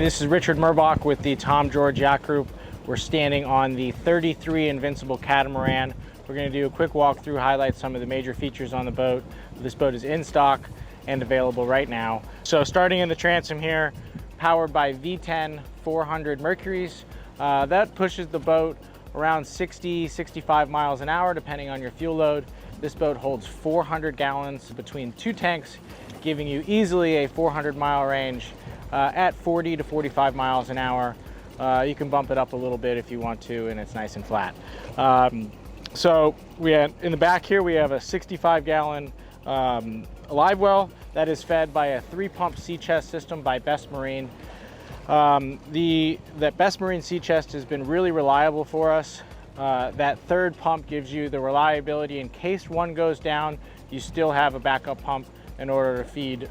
this is Richard Murbach with the Tom George Yacht Group. We're standing on the 33 Invincible catamaran. We're going to do a quick walkthrough, highlight some of the major features on the boat. This boat is in stock and available right now. So starting in the transom here, powered by V10 400 Mercuries. That pushes the boat around 60-65 miles an hour depending on your fuel load. This boat holds 400 gallons between two tanks, giving you easily a 400-mile range at 40 to 45 miles an hour. You can bump it up a little bit if you want to, and it's nice and flat. So in the back here we have a 65-gallon live well that is fed by a 3-pump sea chest system by Best Marine. That Best Marine sea chest has been really reliable for us. That third pump gives you the reliability in case one goes down, you still have a backup pump in order to feed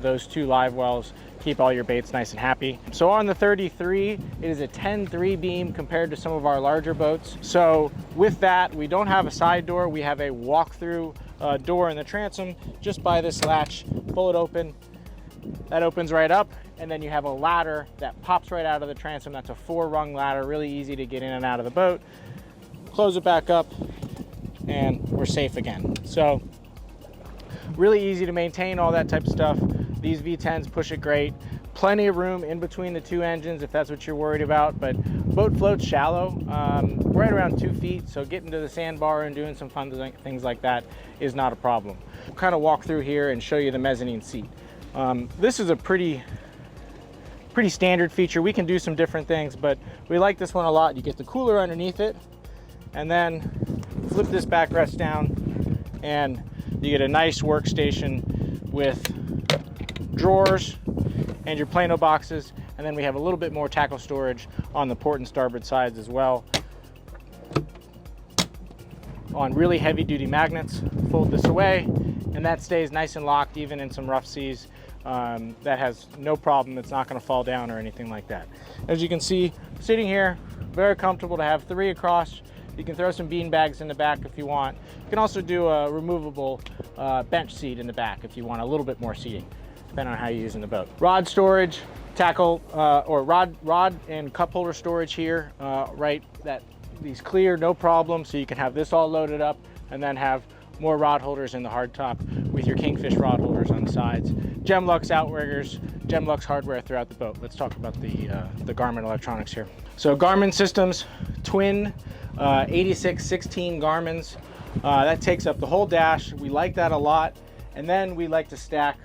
those two live wells, keep all your baits nice and happy. So on the 33, it is a 10-3 beam compared to some of our larger boats. So with that, we don't have a side door, we have a walk-through door in the transom. Just by this latch, pull it open, that opens right up, and then you have a ladder that pops right out of the transom. That's a 4-rung ladder, really easy to get in and out of the boat. Close it back up, and we're safe again. So really easy to maintain, all that type of stuff. These V10s push it great. Plenty of room in between the two engines if that's what you're worried about, but boat floats shallow, right around 2 feet, so getting to the sandbar and doing some fun things like that is not a problem. We'll kind of walk through here and show you the mezzanine seat. This is a pretty standard feature. We can do some different things, but we like this one a lot. You get the cooler underneath it, and then flip this backrest down, and you get a nice workstation with drawers and your Plano boxes, and then we have a little bit more tackle storage on the port and starboard sides as well. On really heavy duty magnets, fold this away, and that stays nice and locked even in some rough seas. That has no problem, it's not going to fall down or anything like that. As you can see, sitting here, very comfortable to have 3 across. You can throw some bean bags in the back if you want. You can also do a removable bench seat in the back if you want a little bit more seating, depending on how you're using the boat. Rod storage, tackle, or rod and cup holder storage here, right? These clear, no problem, so you can have this all loaded up and then have more rod holders in the hardtop with your Kingfish rod holders on the sides. Gemlux outriggers, Gemlux hardware throughout the boat. Let's talk about the Garmin electronics here. So Garmin systems, twin 8616 Garmins. That takes up the whole dash. We like that a lot. And then we like to stack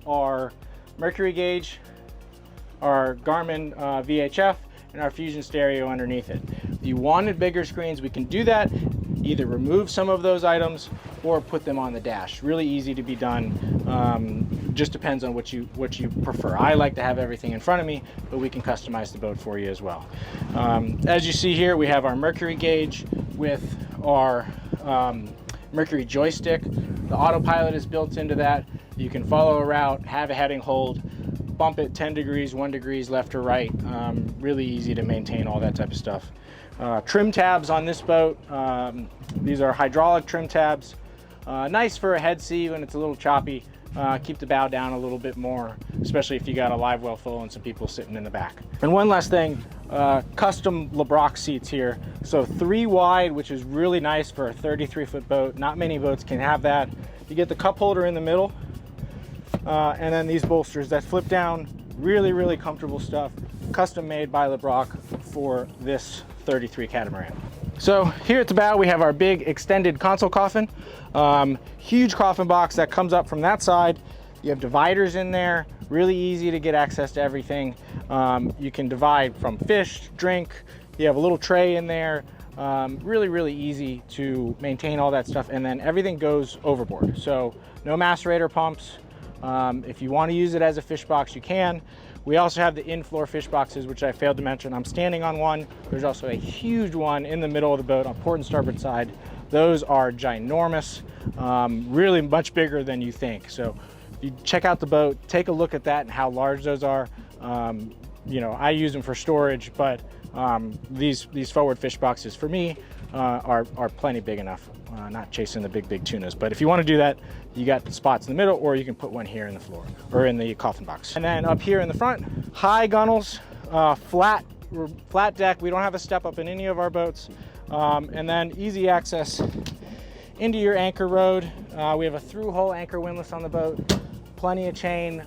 our Mercury gauge, our Garmin VHF, and our Fusion stereo underneath it. If you wanted bigger screens, we can do that. Either remove some of those items or put them on the dash. Really easy to be done. Just depends on what you prefer. I like to have everything in front of me, but we can customize the boat for you as well. As you see here, we have our Mercury gauge with our Mercury joystick. The autopilot is built into that. You can follow a route, have a heading hold, bump it 10 degrees, 1 degree left or right. Really easy to maintain, all that type of stuff. Trim tabs on this boat. These are hydraulic trim tabs. Nice for a head sea when it's a little choppy. Keep the bow down a little bit more, especially if you got a live well full and some people sitting in the back. And one last thing, custom LeBrock seats here. So 3 wide, which is really nice for a 33-foot boat. Not many boats can have that. You get the cup holder in the middle, and then these bolsters that flip down. Really, really comfortable stuff. Custom made by LeBrock for this 33 catamaran. So here at the bow, we have our big extended console coffin. Huge coffin box that comes up from that side. You have dividers in there, really easy to get access to everything. You can divide from fish, drink. You have a little tray in there. Really, really easy to maintain all that stuff. And then everything goes overboard. So no macerator pumps. If you want to use it as a fish box, you can. We also have the in-floor fish boxes, which I failed to mention. I'm standing on one. There's also a huge one in the middle of the boat on port and starboard side. Those are ginormous, really much bigger than you think. So if you check out the boat, take a look at that and how large those are. You know, I use them for storage, but these forward fish boxes for me are plenty big enough. Not chasing the big tunas, but if you want to do that, you got spots in the middle, or you can put one here in the floor or in the coffin box. And then up here in the front, high gunnels, flat deck. We don't have a step up in any of our boats. And then easy access into your anchor road. We have a through hole anchor windlass on the boat, plenty of chain,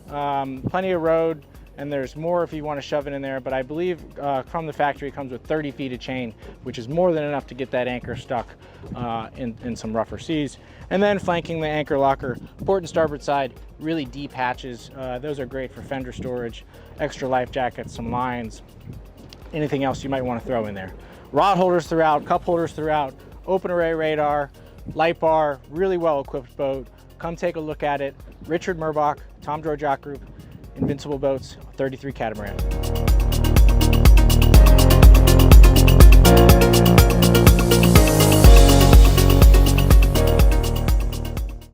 plenty of road, and there's more if you want to shove it in there, but I believe from the factory it comes with 30 feet of chain, which is more than enough to get that anchor stuck in some rougher seas. And then flanking the anchor locker, port and starboard side, really deep hatches. Those are great for fender storage, extra life jackets, some lines, anything else you might want to throw in there. Rod holders throughout, cup holders throughout, open array radar, light bar, really well equipped boat. Come take a look at it. Richard Murbach, Tom George Yacht Group, Invincible Boats, 33 Catamaran.